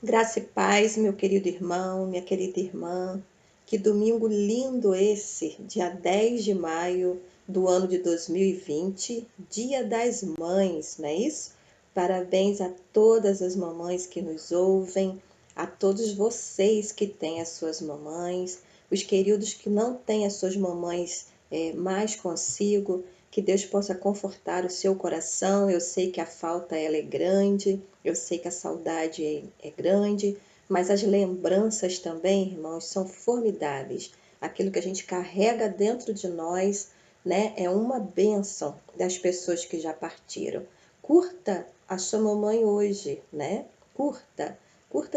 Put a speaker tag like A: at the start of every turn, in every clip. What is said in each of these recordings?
A: Graça e paz, meu querido irmão, minha querida irmã. Que domingo lindo esse, dia 10 de maio do ano de 2020, Dia das Mães, não é isso? Parabéns a todas as mamães que nos ouvem, a todos vocês que têm as suas mamães, os queridos que não têm as suas mamães mais consigo. Que Deus possa confortar o seu coração. Eu sei que a falta ela é grande, eu sei que a saudade é grande, mas as lembranças também, irmãos, são formidáveis. Aquilo que a gente carrega dentro de nós, né, é uma bênção das pessoas que já partiram. Curta a sua mamãe hoje, né? Curta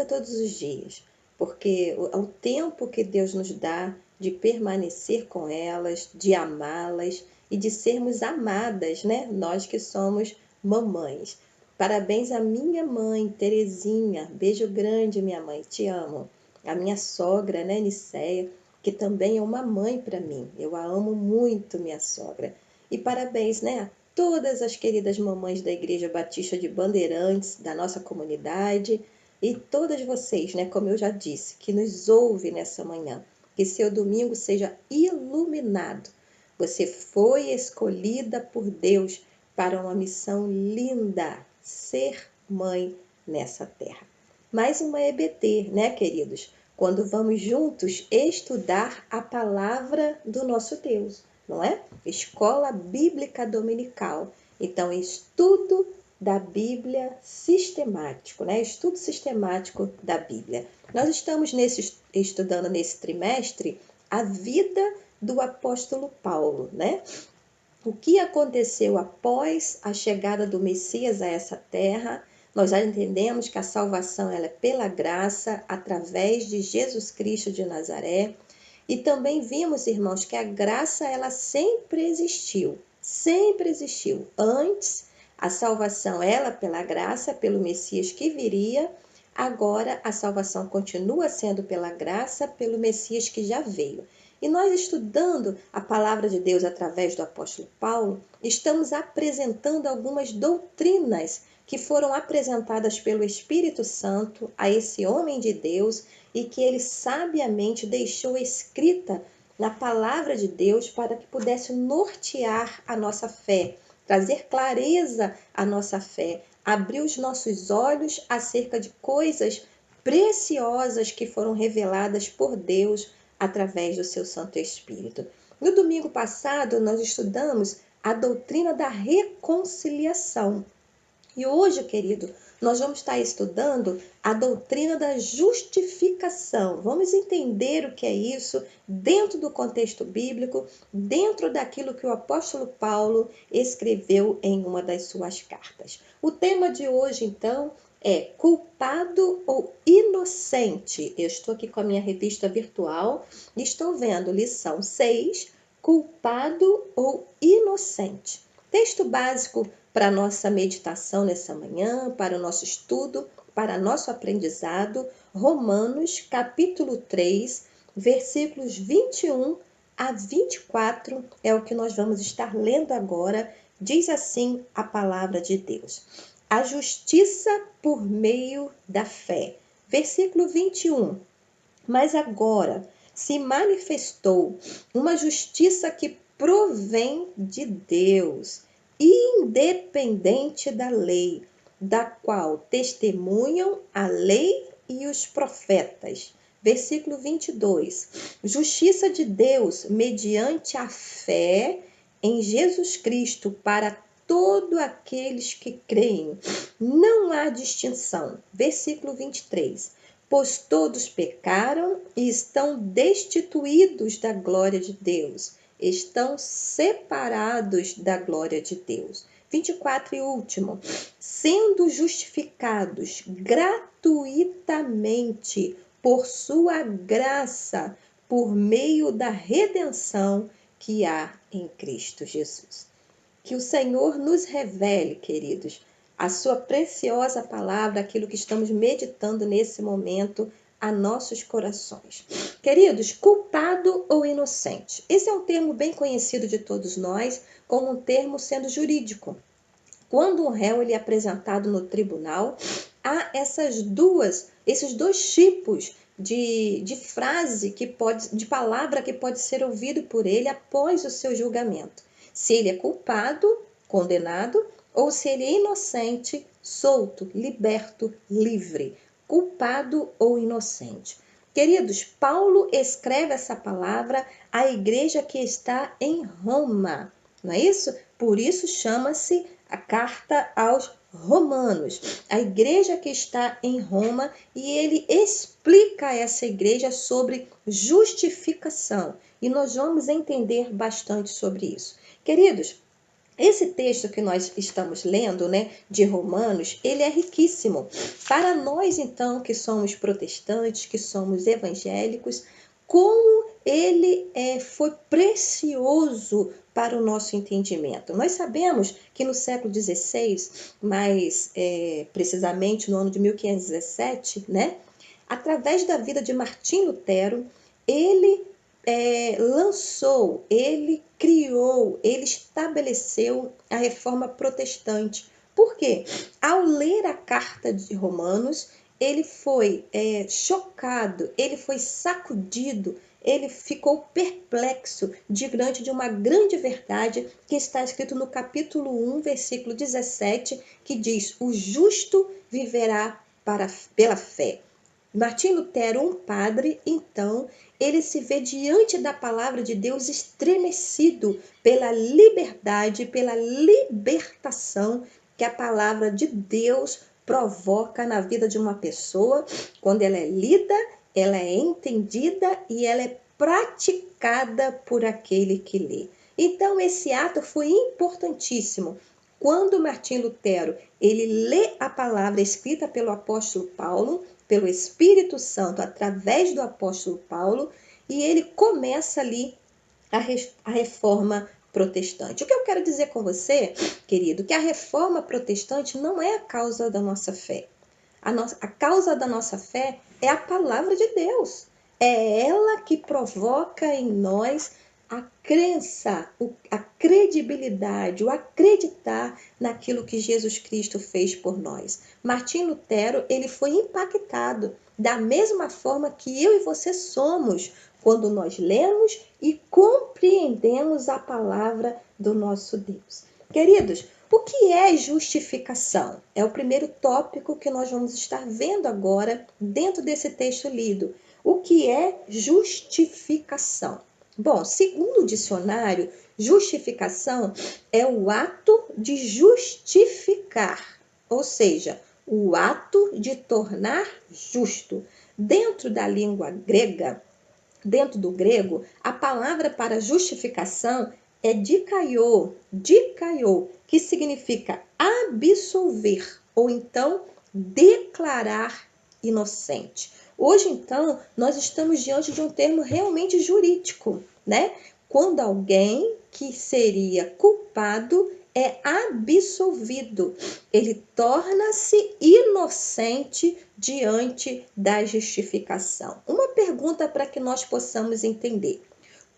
A: todos os dias, porque o tempo que Deus nos dá de permanecer com elas, de amá-las, e de sermos amadas, né? Nós que somos mamães. Parabéns à minha mãe, Terezinha. Beijo grande, minha mãe, te amo. A minha sogra, né, Niceia, que também é uma mãe para mim. Eu a amo muito, minha sogra. E parabéns, né, a todas as queridas mamães da Igreja Batista de Bandeirantes, da nossa comunidade, e todas vocês, né, como eu já disse, que nos ouve nessa manhã. Que seu domingo seja iluminado. Você foi escolhida por Deus para uma missão linda, ser mãe nessa terra. Mais uma EBT, né, queridos? Quando vamos juntos estudar a palavra do nosso Deus, não é? Escola Bíblica Dominical. Então, estudo da Bíblia sistemático, né? Estudo sistemático da Bíblia. Nós estamos estudando nesse trimestre a vida do apóstolo Paulo, né? O que aconteceu após a chegada do Messias a essa terra? Nós já entendemos que a salvação ela é pela graça, através de Jesus Cristo de Nazaré. E também vimos, irmãos, que a graça ela sempre existiu. Sempre existiu. Antes, a salvação ela pela graça, pelo Messias que viria. Agora, a salvação continua sendo pela graça, pelo Messias que já veio. E nós, estudando a palavra de Deus através do apóstolo Paulo, estamos apresentando algumas doutrinas que foram apresentadas pelo Espírito Santo a esse homem de Deus e que ele sabiamente deixou escrita na palavra de Deus para que pudesse nortear a nossa fé, trazer clareza à nossa fé, abrir os nossos olhos acerca de coisas preciosas que foram reveladas por Deus através do seu Santo Espírito. No domingo passado, nós estudamos a doutrina da reconciliação. E hoje, querido, nós vamos estar estudando a doutrina da justificação. Vamos entender o que é isso dentro do contexto bíblico, dentro daquilo que o apóstolo Paulo escreveu em uma das suas cartas. O tema de hoje, então, é culpado ou inocente. Eu estou aqui com a minha revista virtual e estou vendo lição 6, culpado ou inocente. Texto básico para a nossa meditação nessa manhã, para o nosso estudo, para nosso aprendizado, Romanos, capítulo 3, versículos 21 a 24, é o que nós vamos estar lendo agora. Diz assim a palavra de Deus: a justiça por meio da fé. Versículo 21. Mas agora se manifestou uma justiça que provém de Deus, independente da lei, da qual testemunham a lei e os profetas. Versículo 22. Justiça de Deus mediante a fé em Jesus Cristo para todos aqueles que creem. Não há distinção. Versículo 23. Pois todos pecaram e estão destituídos da glória de Deus, estão separados da glória de Deus. 24 e último, sendo justificados gratuitamente por sua graça, por meio da redenção que há em Cristo Jesus. Que o Senhor nos revele, queridos, a sua preciosa palavra, aquilo que estamos meditando nesse momento a nossos corações. Queridos, culpado ou inocente? Esse é um termo bem conhecido de todos nós, como um termo sendo jurídico. Quando um réu ele é apresentado no tribunal, há essas duas esses dois tipos de frase de palavra que pode ser ouvido por ele após o seu julgamento. Se ele é culpado, condenado, ou se ele é inocente, solto, liberto, livre, culpado ou inocente. Queridos, Paulo escreve essa palavra à igreja que está em Roma, não é isso? Por isso chama-se a carta aos Romanos, a igreja que está em Roma, e ele explica a essa igreja sobre justificação. E nós vamos entender bastante sobre isso. Queridos, esse texto que nós estamos lendo, né, de Romanos, ele é riquíssimo. Para nós, então, que somos protestantes, que somos evangélicos, como ele foi precioso para o nosso entendimento. Nós sabemos que no século XVI, mais precisamente no ano de 1517, né, através da vida de Martim Lutero, ele lançou, ele criou, ele estabeleceu a reforma protestante. Por quê? Ao ler a carta de Romanos, ele foi chocado, ele foi sacudido, ele ficou perplexo diante de uma grande verdade que está escrito no capítulo 1, versículo 17, que diz: o justo viverá pela fé. Martim Lutero, um padre, então, ele se vê diante da palavra de Deus estremecido pela liberdade, pela libertação que a palavra de Deus provoca na vida de uma pessoa, quando ela é lida, ela é entendida e ela é praticada por aquele que lê. Então, esse ato foi importantíssimo. Quando Martim Lutero, ele lê a palavra escrita pelo apóstolo Paulo, pelo Espírito Santo, através do apóstolo Paulo, e ele começa ali a reforma protestante. O que eu quero dizer com você, querido, que a reforma protestante não é a causa da nossa fé. A causa da nossa fé é a palavra de Deus. É ela que provoca em nós a crença, a credibilidade, o acreditar naquilo que Jesus Cristo fez por nós. Martim Lutero, ele foi impactado da mesma forma que eu e você somos quando nós lemos e compreendemos a palavra do nosso Deus. Queridos, o que é justificação? É o primeiro tópico que nós vamos estar vendo agora dentro desse texto lido. O que é justificação? Bom, segundo o dicionário, justificação é o ato de justificar, ou seja, o ato de tornar justo. Dentro da língua grega, dentro do grego, a palavra para justificação é dikaiô, que significa absolver ou então declarar inocente. Hoje, então, nós estamos diante de um termo realmente jurídico, né? Quando alguém que seria culpado é absolvido, ele torna-se inocente diante da justificação. Uma pergunta para que nós possamos entender: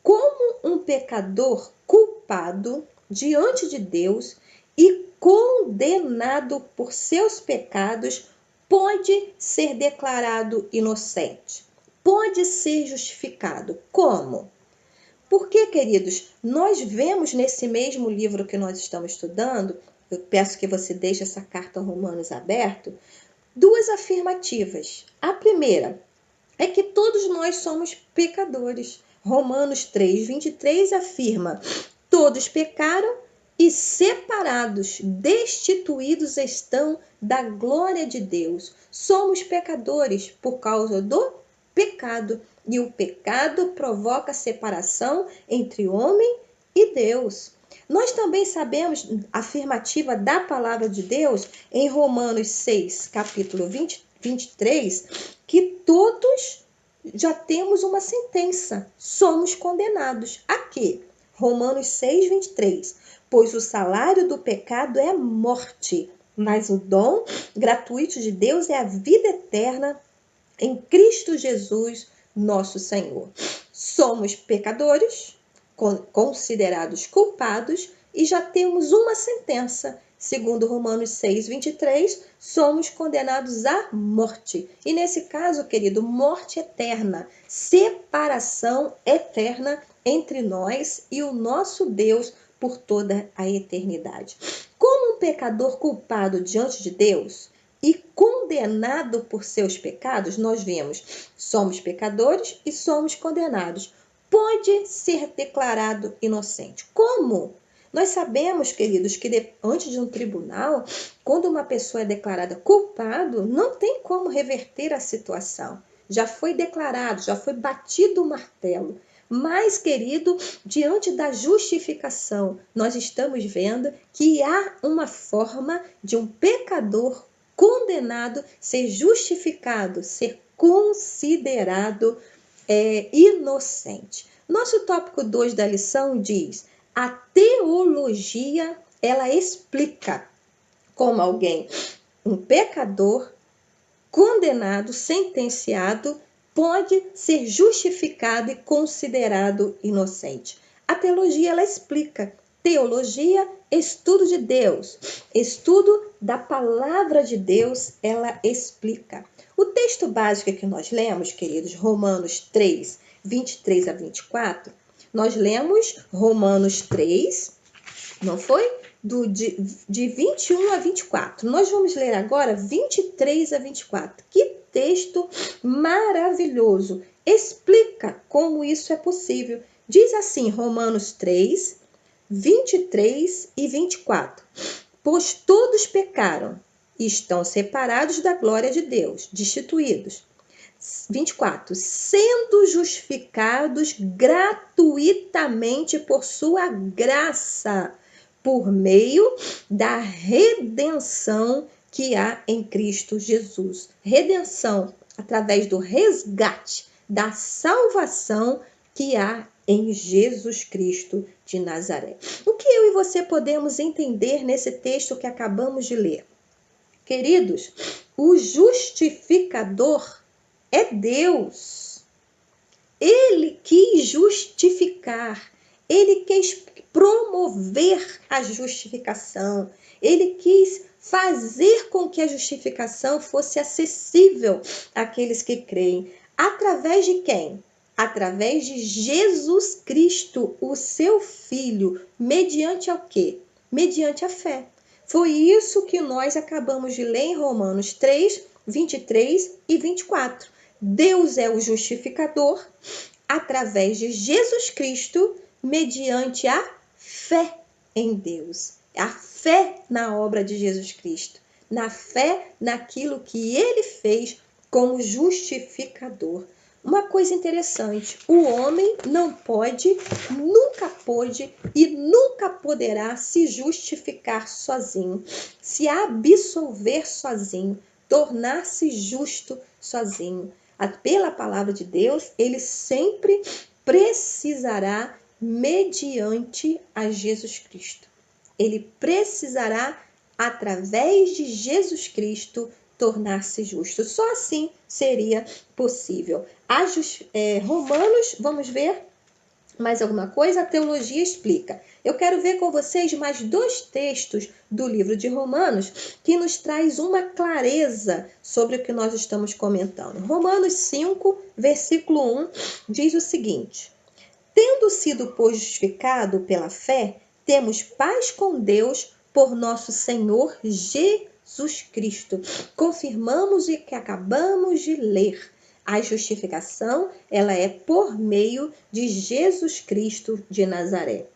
A: como um pecador culpado diante de Deus e condenado por seus pecados pode ser declarado inocente? Pode ser justificado. Como? Porque, queridos, nós vemos nesse mesmo livro que nós estamos estudando, eu peço que você deixe essa carta aos Romanos aberto, duas afirmativas. A primeira é que todos nós somos pecadores. Romanos 3:23 afirma: todos pecaram e separados, destituídos estão da glória de Deus. Somos pecadores por causa do pecado. E o pecado provoca separação entre homem e Deus. Nós também sabemos a afirmativa da palavra de Deus em Romanos 6, capítulo 23, que todos já temos uma sentença, somos condenados. A quê? Romanos 6, 23. Pois o salário do pecado é a morte, mas o dom gratuito de Deus é a vida eterna em Cristo Jesus, nosso Senhor. Somos pecadores, considerados culpados, e já temos uma sentença. Segundo Romanos 6, 23, somos condenados à morte. E nesse caso, querido, morte eterna, separação eterna entre nós e o nosso Deus por toda a eternidade. Como um pecador culpado diante de Deus e condenado por seus pecados, nós vemos, somos pecadores e somos condenados. Pode ser declarado inocente. Como? Nós sabemos, queridos, que antes de um tribunal, quando uma pessoa é declarada culpado, não tem como reverter a situação. Já foi declarado, já foi batido o martelo. Mas, querido, diante da justificação, nós estamos vendo que há uma forma de um pecador condenado ser justificado, ser considerado inocente. Nosso tópico 2 da lição diz: a teologia, ela explica como alguém, um pecador, condenado, sentenciado, pode ser justificado e considerado inocente. A teologia, ela explica. Teologia, estudo de Deus, estudo da palavra de Deus, ela explica. O texto básico que nós lemos, queridos, Romanos 3, 23 a 24, nós lemos Romanos 3, não foi? De 21 a 24. Nós vamos ler agora 23 a 24. Que texto maravilhoso! Explica como isso é possível. Diz assim, Romanos 3, 23 e 24. Pois todos pecaram e estão separados da glória de Deus, destituídos. 24. Sendo justificados gratuitamente por sua graça, por meio da redenção que há em Cristo Jesus. Redenção através do resgate, da salvação que há em Jesus Cristo de Nazaré. O que eu e você podemos entender nesse texto que acabamos de ler? Queridos, o justificador é Deus. Ele quis justificar, ele quis promover a justificação, ele quis fazer com que a justificação fosse acessível àqueles que creem. Através de quem? Através de Jesus Cristo, o seu Filho, mediante o quê? Mediante a fé. Foi isso que nós acabamos de ler em Romanos 3, 23 e 24. Deus é o justificador através de Jesus Cristo, mediante a fé em Deus. A fé na obra de Jesus Cristo. Na fé naquilo que ele fez como justificador. Uma coisa interessante, o homem não pode, nunca pôde e nunca poderá se justificar sozinho, se absolver sozinho, tornar-se justo sozinho. Pela palavra de Deus, ele sempre precisará mediante a Jesus Cristo. Ele precisará, através de Jesus Cristo, tornar-se justo. Só assim seria possível. Romanos, vamos ver mais alguma coisa? A teologia explica. Eu quero ver com vocês mais 2 textos do livro de Romanos que nos traz uma clareza sobre o que nós estamos comentando. Romanos 5, versículo 1, diz o seguinte: tendo sido, pois, justificado pela fé, temos paz com Deus por nosso Senhor Jesus Cristo. Confirmamos o que acabamos de ler. A justificação, ela é por meio de Jesus Cristo de Nazaré.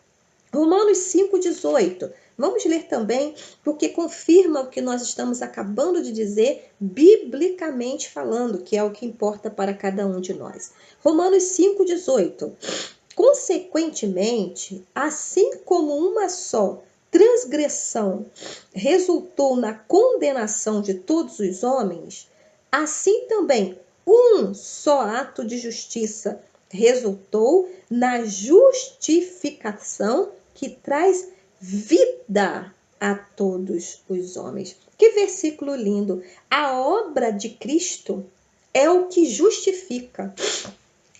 A: Romanos 5,18. Vamos ler também, porque confirma o que nós estamos acabando de dizer, biblicamente falando, que é o que importa para cada um de nós. Romanos 5,18. Consequentemente, assim como uma só transgressão resultou na condenação de todos os homens, assim também um só ato de justiça resultou na justificação que traz vida a todos os homens. Que versículo lindo! A obra de Cristo é o que justifica.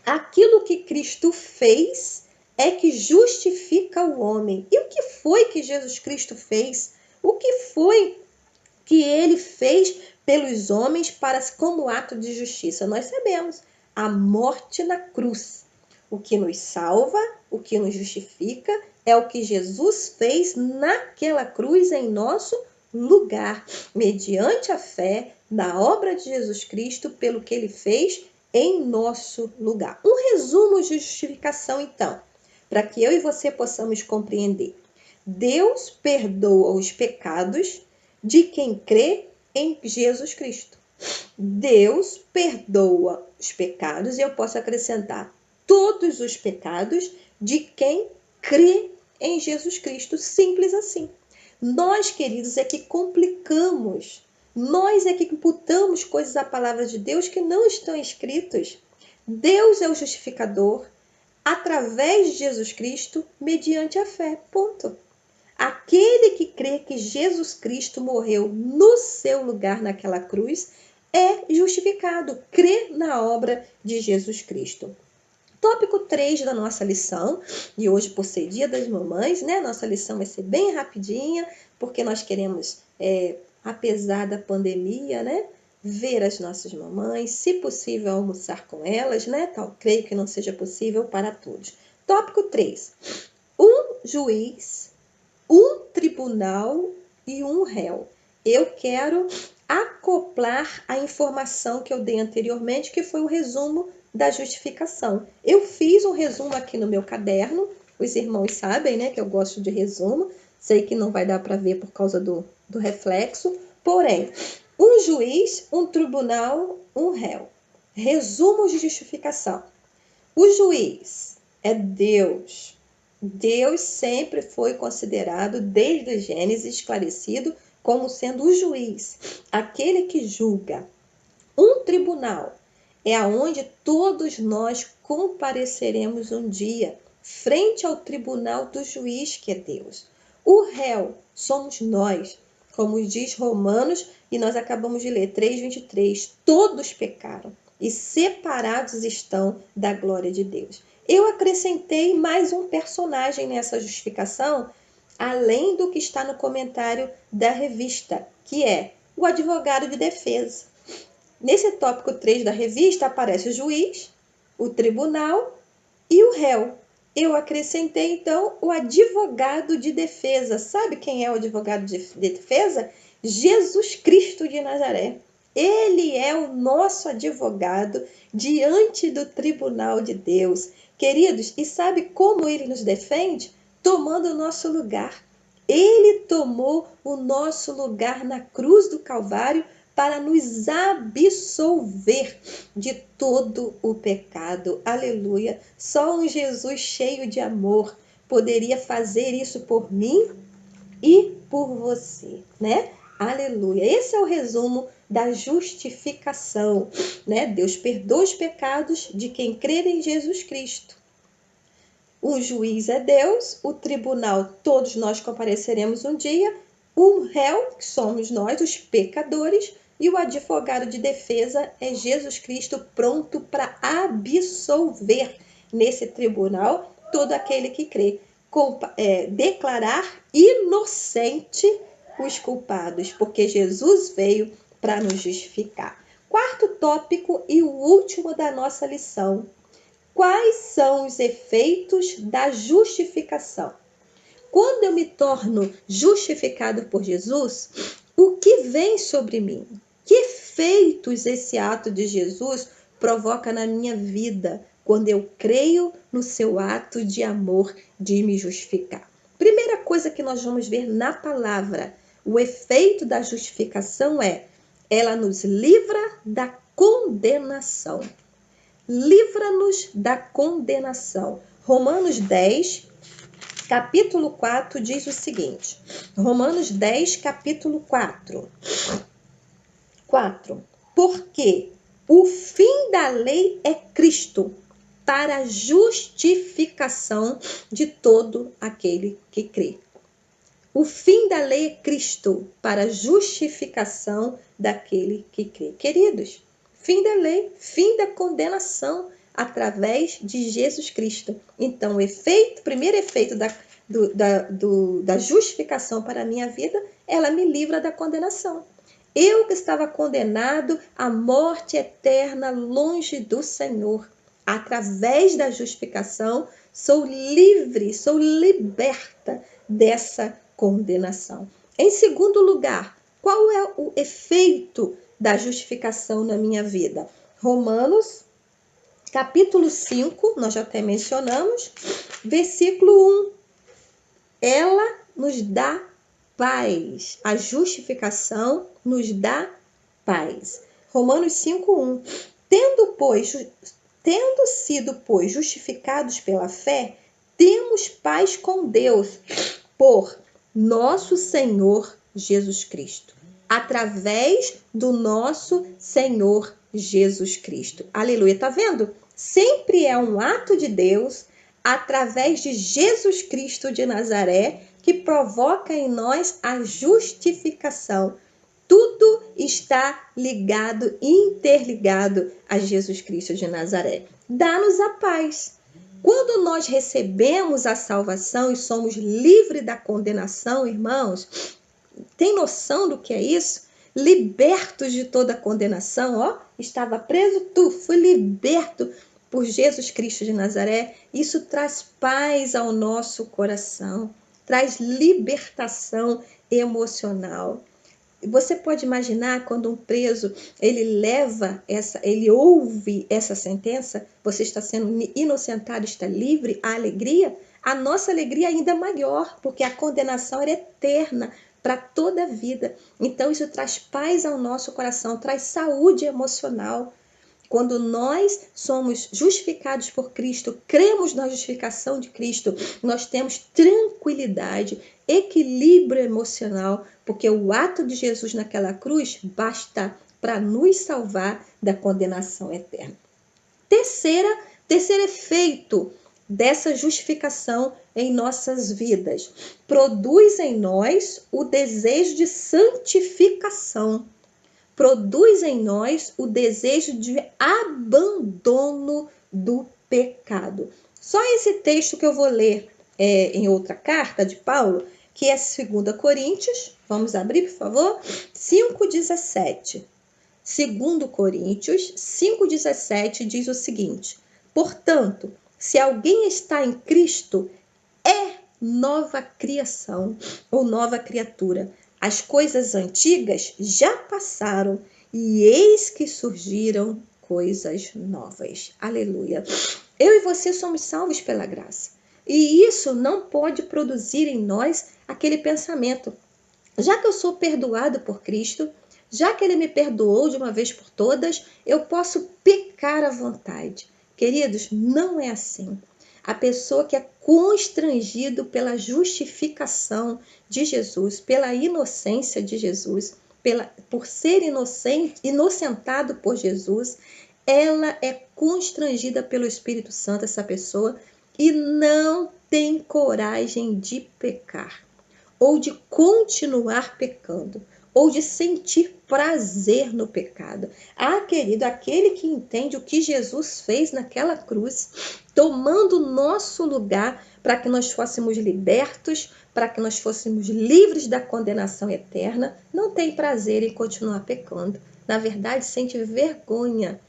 A: Aquilo que Cristo fez é que justifica o homem. E o que foi que Jesus Cristo fez? O que foi que ele fez pelos homens como ato de justiça? Nós sabemos, a morte na cruz. O que nos salva, o que nos justifica, é o que Jesus fez naquela cruz em nosso lugar, mediante a fé na obra de Jesus Cristo, pelo que ele fez em nosso lugar. Um resumo de justificação, então, para que eu e você possamos compreender. Deus perdoa os pecados de quem crê em Jesus Cristo. Deus perdoa os pecados, e eu posso acrescentar todos os pecados de quem crê em Jesus Cristo. Simples assim. Nós, queridos, é que complicamos. Nós é que imputamos coisas à palavra de Deus que não estão escritas. Deus é o justificador através de Jesus Cristo, mediante a fé. Ponto. Aquele que crê que Jesus Cristo morreu no seu lugar naquela cruz é justificado, crê na obra de Jesus Cristo. Tópico 3 da nossa lição, e hoje por ser Dia das Mamães, né? Nossa lição vai ser bem rapidinha, porque nós queremos, apesar da pandemia, né? Ver as nossas mamães, se possível almoçar com elas, né? Creio que não seja possível para todos. Tópico 3. Um juiz, um tribunal e um réu. Eu quero acoplar a informação que eu dei anteriormente, que foi o resumo da justificação. Eu fiz um resumo aqui no meu caderno, os irmãos sabem, né, que eu gosto de resumo, sei que não vai dar para ver por causa do reflexo, porém, um juiz, um tribunal, um réu. Resumo de justificação. O juiz é Deus. Deus sempre foi considerado, desde o Gênesis, esclarecido, como sendo o juiz, aquele que julga. Um tribunal é aonde todos nós compareceremos um dia, frente ao tribunal do juiz, que é Deus. O réu somos nós, como diz Romanos, e nós acabamos de ler 3:23, todos pecaram e separados estão da glória de Deus. Eu acrescentei mais um personagem nessa justificação, além do que está no comentário da revista, que é o advogado de defesa. Nesse tópico 3 da revista aparece o juiz, o tribunal e o réu. Eu acrescentei, então, o advogado de defesa. Sabe quem é o advogado de defesa? Jesus Cristo de Nazaré. Ele é o nosso advogado diante do tribunal de Deus. Queridos, e sabe como ele nos defende? Tomando o nosso lugar. Ele tomou o nosso lugar na cruz do Calvário para nos absolver de todo o pecado. Aleluia! Só um Jesus cheio de amor poderia fazer isso por mim e por você, né? Aleluia! Esse é o resumo da justificação, né? Deus perdoa os pecados de quem crê em Jesus Cristo. O juiz é Deus, o tribunal, todos nós compareceremos um dia, o réu, que somos nós, os pecadores, e o advogado de defesa é Jesus Cristo, pronto para absolver nesse tribunal todo aquele que crê, declarar inocente os culpados, porque Jesus veio para nos justificar. Quarto tópico e o último da nossa lição. Quais são os efeitos da justificação? Quando eu me torno justificado por Jesus, o que vem sobre mim? Que efeitos esse ato de Jesus provoca na minha vida quando eu creio no seu ato de amor de me justificar? Primeira coisa que nós vamos ver na palavra, o efeito da justificação é: ela nos livra da condenação. Livra-nos da condenação. Romanos 10, capítulo 4, diz o seguinte. Romanos 10, capítulo 4. 4. Porque o fim da lei é Cristo, para a justificação de todo aquele que crê. O fim da lei é Cristo, para a justificação daquele que crê. Queridos, fim da lei, fim da condenação. através de Jesus Cristo. Então, o primeiro efeito da justificação para a minha vida, ela me livra da condenação. Eu que estava condenado à morte eterna longe do Senhor, através da justificação, sou livre, sou liberta dessa condenação. Em segundo lugar, qual é o efeito da justificação na minha vida? Romanos, capítulo 5, nós já até mencionamos, versículo 1. Ela nos dá paz. A justificação nos dá paz. Romanos 5:1. Tendo sido, pois, justificados pela fé, temos paz com Deus por nosso Senhor Jesus Cristo. Através do nosso Senhor Jesus Cristo. Aleluia. Tá vendo? Sempre é um ato de Deus, através de Jesus Cristo de Nazaré, que provoca em nós a justificação. Tudo está ligado, interligado a Jesus Cristo de Nazaré. Dá-nos a paz. Quando nós recebemos a salvação e somos livres da condenação, irmãos, tem noção do que é isso? Libertos de toda condenação, ó, estava preso, fui liberto por Jesus Cristo de Nazaré. Isso traz paz ao nosso coração, traz libertação emocional. Você pode imaginar quando um preso, ele ouve essa sentença, você está sendo inocentado, está livre, a alegria, a nossa alegria ainda é maior, porque a condenação era eterna para toda a vida. Então isso traz paz ao nosso coração, traz saúde emocional. Quando nós somos justificados por Cristo, cremos na justificação de Cristo, nós temos tranquilidade, equilíbrio emocional, porque o ato de Jesus naquela cruz basta para nos salvar da condenação eterna. Terceiro efeito dessa justificação em nossas vidas. Produz em nós o desejo de santificação. Produz em nós o desejo de abandono do pecado. Só esse texto que eu vou ler em outra carta de Paulo, que é 2 Coríntios, vamos abrir, por favor, 5,17. 2 Coríntios 5,17 diz o seguinte: portanto, se alguém está em Cristo, é nova criação ou nova criatura. As coisas antigas já passaram e eis que surgiram coisas novas. Aleluia. Eu e você somos salvos pela graça. E isso não pode produzir em nós aquele pensamento. Já que eu sou perdoado por Cristo, já que Ele me perdoou de uma vez por todas, eu posso pecar à vontade. Queridos, não é assim. A pessoa que é constrangido pela justificação de Jesus, pela inocência de Jesus, por ser inocentado por Jesus, ela é constrangida pelo Espírito Santo, essa pessoa, e não tem coragem de pecar, ou de continuar pecando, ou de sentir prazer no pecado. Querido, aquele que entende o que Jesus fez naquela cruz, tomando o nosso lugar para que nós fôssemos libertos, para que nós fôssemos livres da condenação eterna, não tem prazer em continuar pecando. Na verdade, sente vergonha.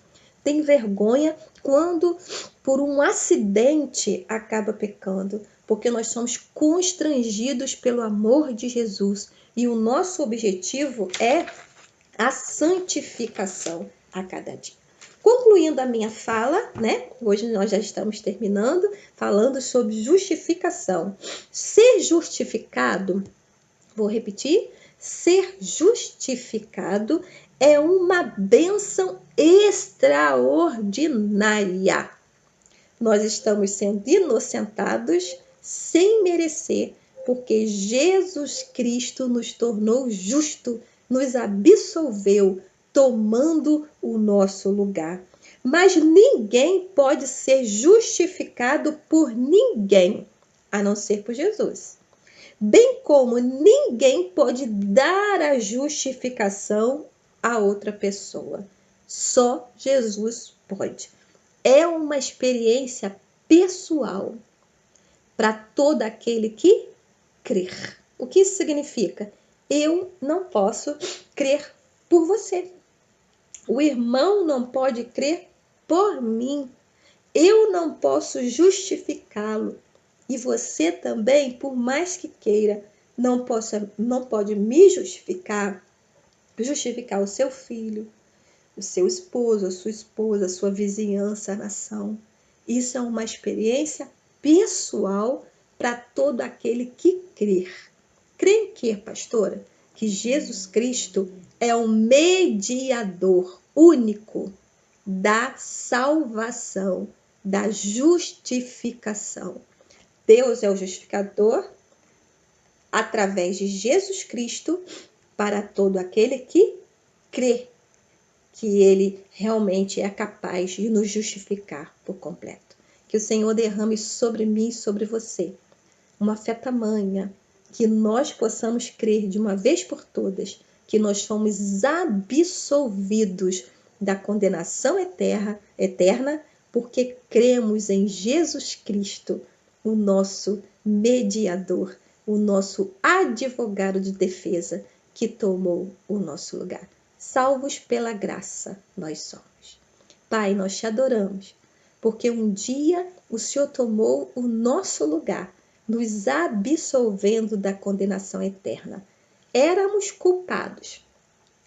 A: Tem vergonha quando, por um acidente, acaba pecando, porque nós somos constrangidos pelo amor de Jesus. E o nosso objetivo é a santificação a cada dia. Concluindo a minha fala, né? Hoje nós já estamos terminando, falando sobre justificação. Ser justificado, vou repetir, ser justificado é uma bênção extraordinária. Nós estamos sendo inocentados sem merecer, porque Jesus Cristo nos tornou justo, nos absolveu, tomando o nosso lugar. Mas ninguém pode ser justificado por ninguém, a não ser por Jesus. Bem como ninguém pode dar a justificação a outra pessoa. Só Jesus pode. é uma experiência pessoal para todo aquele que crer. O que isso significa? Eu não posso crer por você. O irmão não pode crer por mim. Eu não posso justificá-lo. E você também, por mais que queira, não pode me justificar o seu filho, o seu esposo, a sua vizinhança, a nação. Isso é uma experiência pessoal para todo aquele que crer. Crê em quê, pastora? Que Jesus Cristo é o mediador único da salvação, da justificação. Deus é o justificador através de Jesus Cristo para todo aquele que crê que Ele realmente é capaz de nos justificar por completo. Que o Senhor derrame sobre mim e sobre você uma fé tamanha, que nós possamos crer de uma vez por todas que nós fomos absolvidos da condenação eterna, porque cremos em Jesus Cristo, o nosso mediador, o nosso advogado de defesa, que tomou o nosso lugar. Salvos pela graça nós somos. Pai, nós te adoramos, porque um dia o Senhor tomou o nosso lugar, nos absolvendo da condenação eterna. Éramos culpados,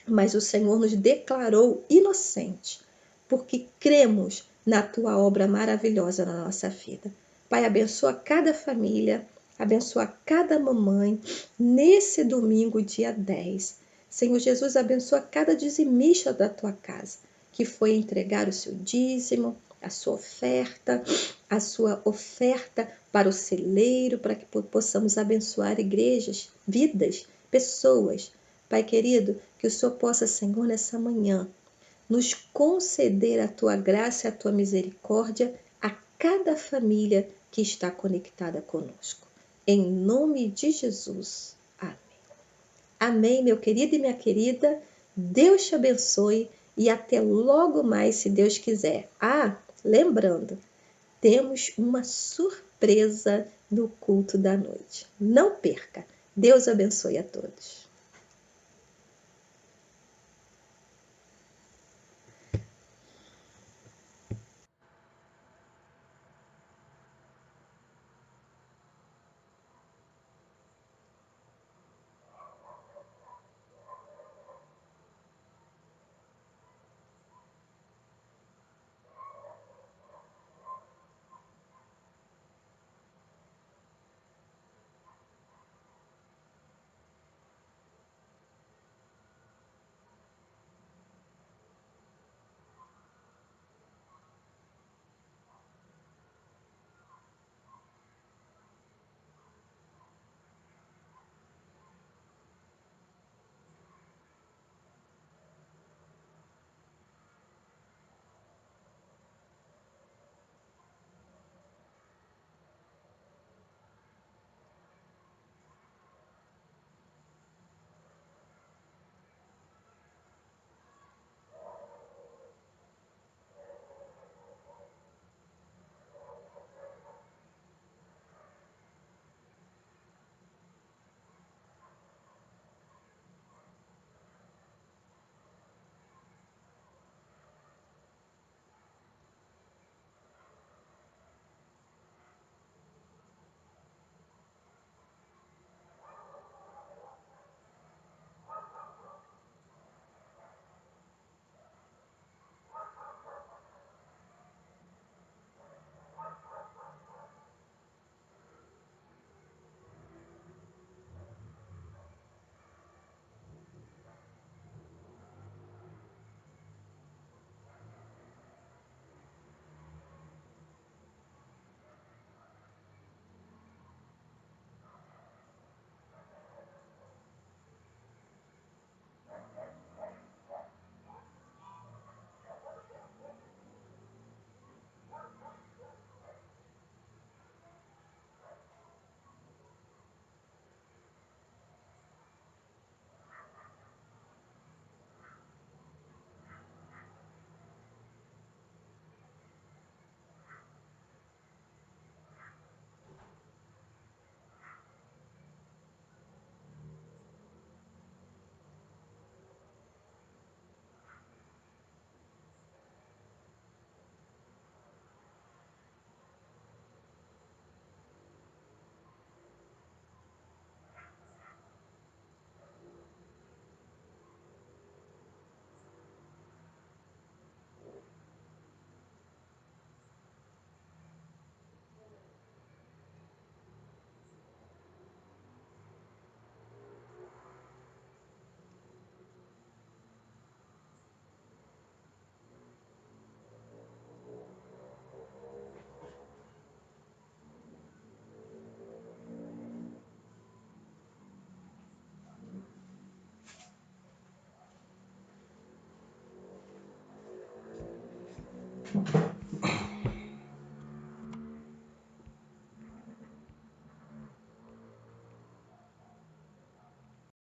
A: mas o Senhor nos declarou inocentes, porque cremos na tua obra maravilhosa na nossa vida. Pai, abençoa cada família, abençoa cada mamãe nesse domingo, dia 10. Senhor Jesus, abençoa cada dizimista da tua casa, que foi entregar o seu dízimo, a sua oferta para o celeiro, para que possamos abençoar igrejas, vidas, pessoas. Pai querido, que o Senhor possa, Senhor, nessa manhã, nos conceder a tua graça e a tua misericórdia a cada família que está conectada conosco. Em nome de Jesus. Amém. Amém, meu querido e minha querida. Deus te abençoe e até logo mais, se Deus quiser. Lembrando, temos uma surpresa no culto da noite. Não perca. Deus abençoe a todos.